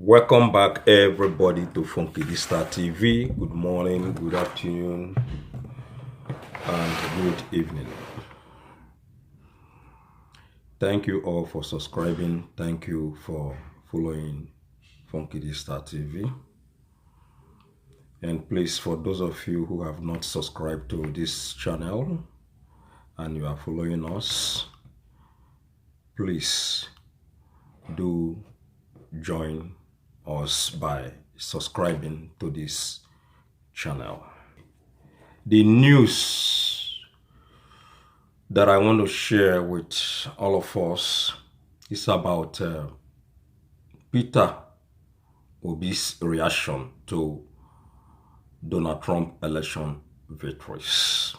Welcome back, everybody, to Congratulatory TV. Good morning, good afternoon, and good evening. Thank you all for subscribing. Thank you for following Congratulatory TV. And please, for those of you who have not subscribed to this channel and you are following us, please do join us by subscribing to this channel. The news that I want to share with all of us is about Peter Obi's reaction to Donald Trump election victories.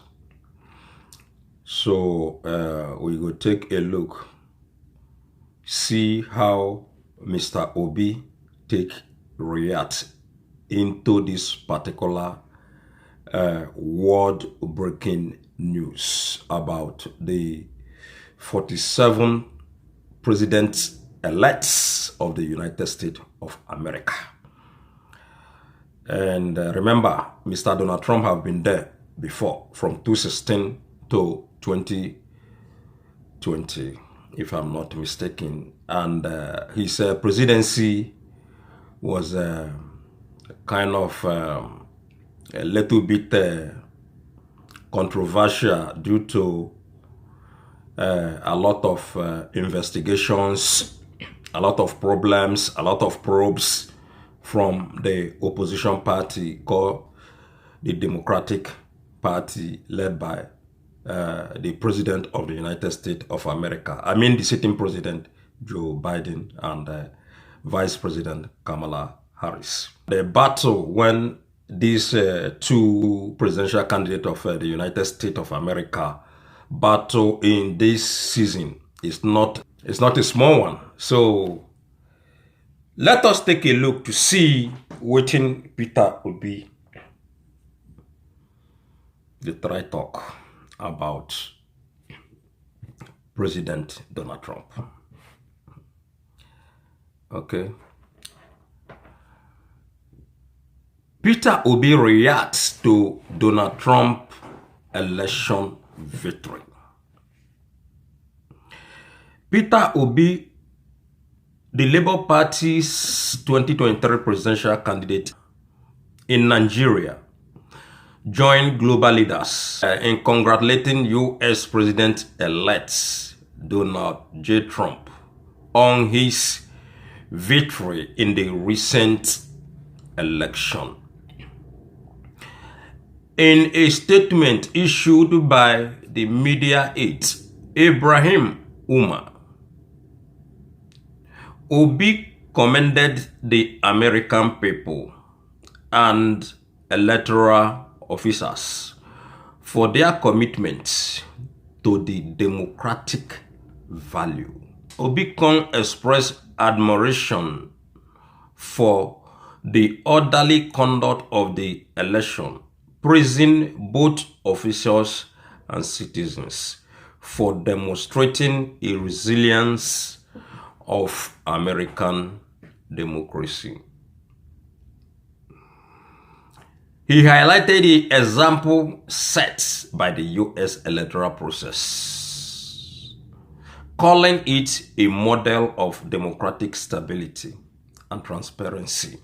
So we will take a look, see how Mr. Obi react into this particular world-breaking news about the 47 president-elects of the United States of America. And remember, Mr. Donald Trump have been there before, from 2016 to 2020, if I'm not mistaken. And his presidency was kind of a little bit controversial due to a lot of investigations, a lot of problems, a lot of probes from the opposition party called the Democratic Party, led by the President of the United States of America. I mean the sitting President Joe Biden and Vice President Kamala Harris. The battle when these two presidential candidates of the United States of America battle in this season is not a small one. So let us take a look to see what Peter Obi the try talk about President Donald Trump. Okay. Peter Obi reacts to Donald Trump election victory. Peter Obi, the Labour Party's 2023 presidential candidate in Nigeria, joined global leaders in congratulating U.S. President-elect Donald J. Trump on his victory in the recent election. In a statement issued by the media aide Ibrahim Umar, Obi commended the American people and electoral officers for their commitment to the democratic value. Obi expressed admiration for the orderly conduct of the election, praising both officials and citizens for demonstrating a resilience of American democracy. He highlighted the example set by the U.S. electoral process, calling it a model of democratic stability and transparency.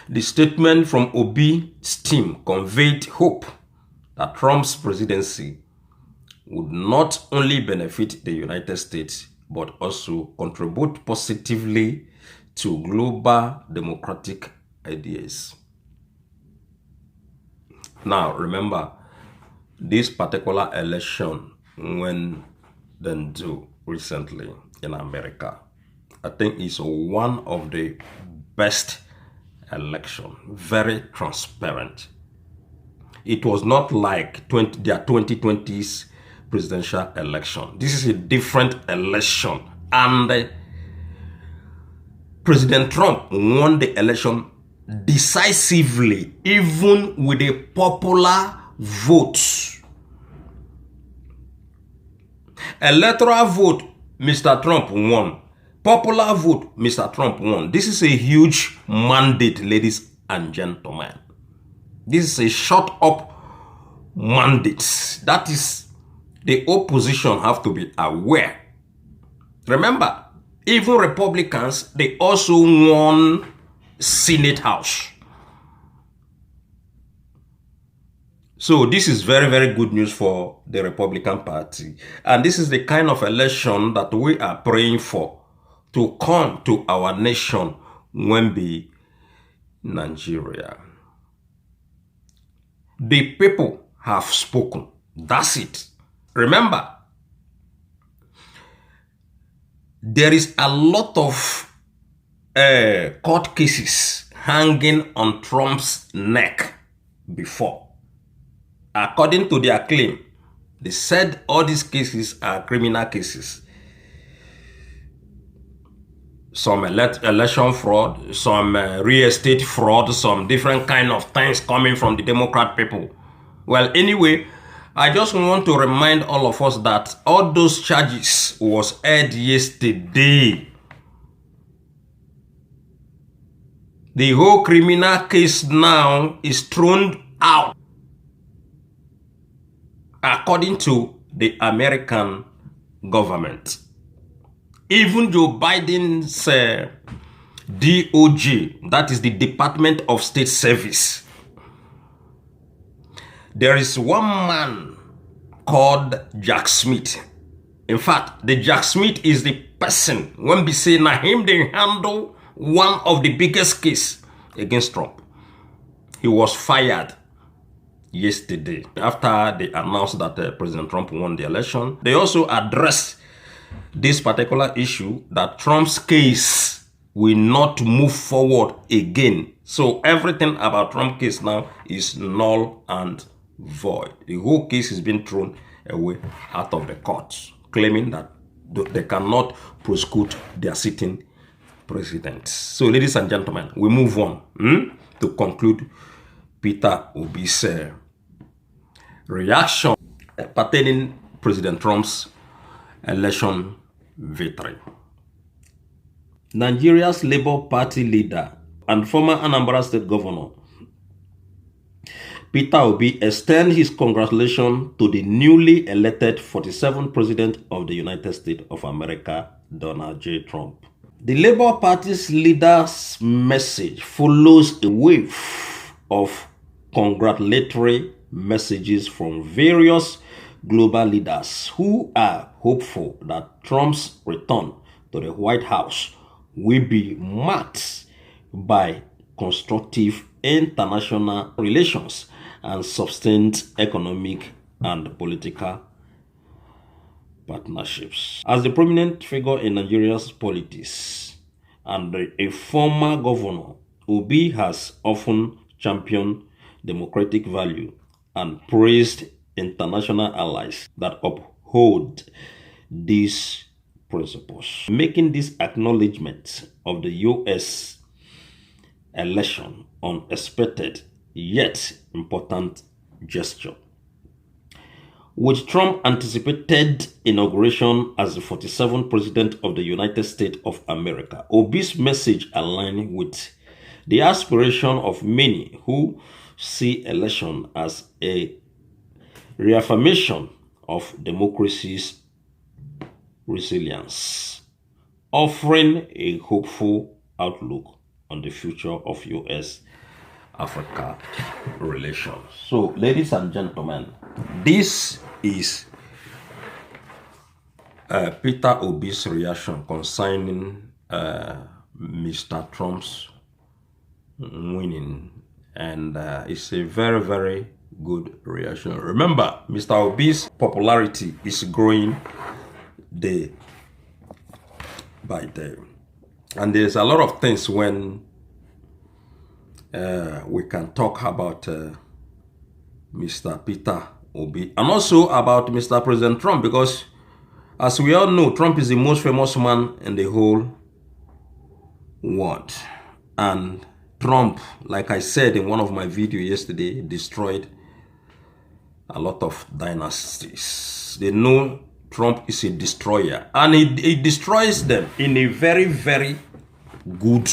The statement from Obi's team conveyed hope that Trump's presidency would not only benefit the United States, but also contribute positively to global democratic ideas. Now, remember, this particular election, when done do recently in America, I think is one of the best election, very transparent. It was not like their 2020's presidential election. This is a different election, and President Trump won the election decisively, even with a popular vote. Electoral vote, Mr. Trump won. popular vote, Mr. Trump won. This is a huge mandate, ladies and gentlemen. This is a shut up mandate. That is, the opposition have to be aware. Remember, even Republicans, they also won Senate House. So this is very, very good news for the Republican Party. And this is the kind of election that we are praying for to come to our nation when be Nigeria. The people have spoken. That's it. Remember, there is a lot of court cases hanging on Trump's neck before. According to their claim, they said all these cases are criminal cases. Some election fraud, some real estate fraud, some different kind of things coming from the Democrat people. Well, anyway, I just want to remind all of us that all those charges was aired yesterday. The whole criminal case now is thrown out, according to the American government. Even Joe Biden's DOJ, that is the Department of State Service, there is one man called Jack Smith. In fact, the Jack Smith is the person, when we say na him they handle one of the biggest case against Trump. He was fired yesterday after they announced that President Trump won the election. They also addressed this particular issue that Trump's case will not move forward again. So everything about Trump's case now is null and void. The whole case has been thrown away out of the courts, claiming that they cannot prosecute their sitting president. So, ladies and gentlemen, we move on to conclude Peter Obi's reaction pertaining President Trump's election victory. Nigeria's Labour Party leader and former Anambra State Governor Peter Obi extends his congratulations to the newly elected 47th President of the United States of America, Donald J. Trump. The Labour Party's leader's message follows a wave of congratulatory messages from various global leaders who are hopeful that Trump's return to the White House will be marked by constructive international relations and sustained economic and political partnerships. As a prominent figure in Nigeria's politics and a former governor, Obi has often championed democratic value and praised international allies that uphold these principles. Making this acknowledgement of the U.S. election unexpected yet important gesture. With Trump anticipated inauguration as the 47th President of the United States of America, Obi's message aligned with the aspiration of many who see election as a reaffirmation of democracy's resilience, offering a hopeful outlook on the future of U.S.-Africa relations. So, ladies and gentlemen, this is Peter Obi's reaction concerning Mr. Trump's winning, and it's a very, very good reaction. Remember, Mr. Obi's popularity is growing day by day, and there's a lot of things when we can talk about Mr. Peter Obi and also about Mr. President Trump, because as we all know, Trump is the most famous man in the whole world, and Trump, like I said in one of my videos yesterday, destroyed a lot of dynasties. They know Trump is a destroyer, and he destroys them in a very, very good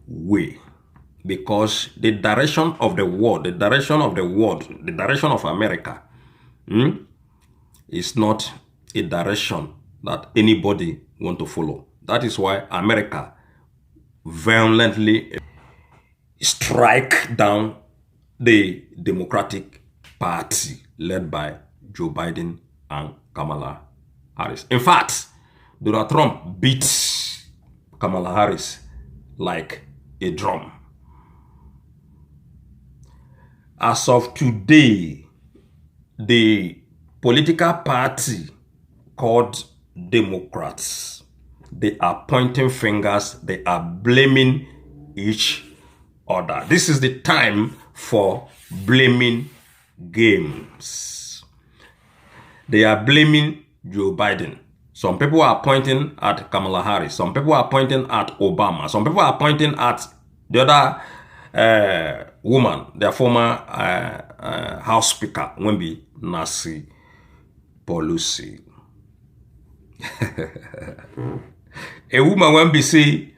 way, because the direction of the world, the direction of America is not a direction that anybody want to follow. That is why America violently strike down the Democratic Party led by Joe Biden and Kamala Harris. In fact, Donald Trump beats Kamala Harris like a drum. As of today, the political party called Democrats, they are pointing fingers, they are blaming each other. This is the time for blaming games. They are blaming Joe Biden. Some people are pointing at Kamala Harris. Some people are pointing at Obama. Some people are pointing at the other woman, their former House Speaker, Wemby Nancy Pelosi. A woman, Wemby, say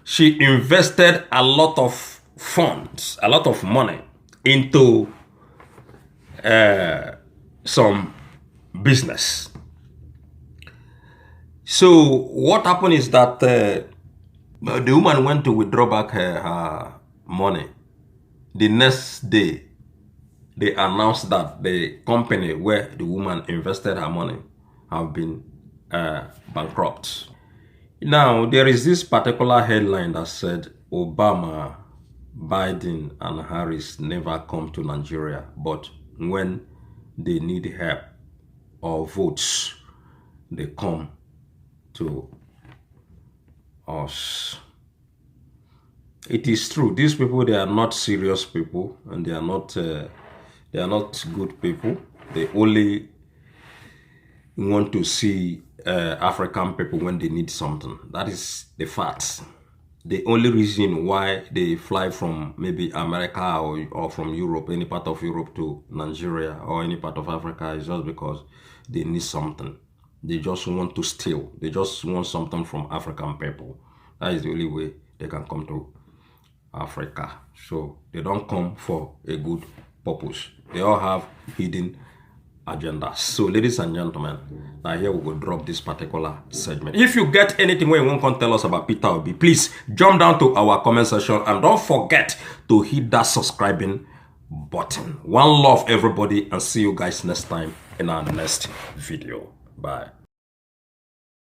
she invested a lot of funds, a lot of money into some business. So what happened is that the woman went to withdraw back her money. The next day, they announced that the company where the woman invested her money have been bankrupt. Now, there is this particular headline that said Obama, Biden, and Harris never come to Nigeria, but when they need help or votes, they come to us. It is true. These people, they are not serious people, and they are not good people. They only want to see African people when they need something. That is the fact. The only reason why they fly from maybe America or from Europe, any part of Europe, to Nigeria or any part of Africa is just because they need something. They just want to steal. They just want something from African people. That is the only way they can come to Africa. So they don't come for a good purpose. They all have hidden agendas. So ladies and gentlemen, now here we will drop this particular segment. If you get anything where you want to tell us about Peter Obi, please jump down to our comment section and don't forget to hit that subscribing button. One love everybody, and see you guys next time in our next video. Bye.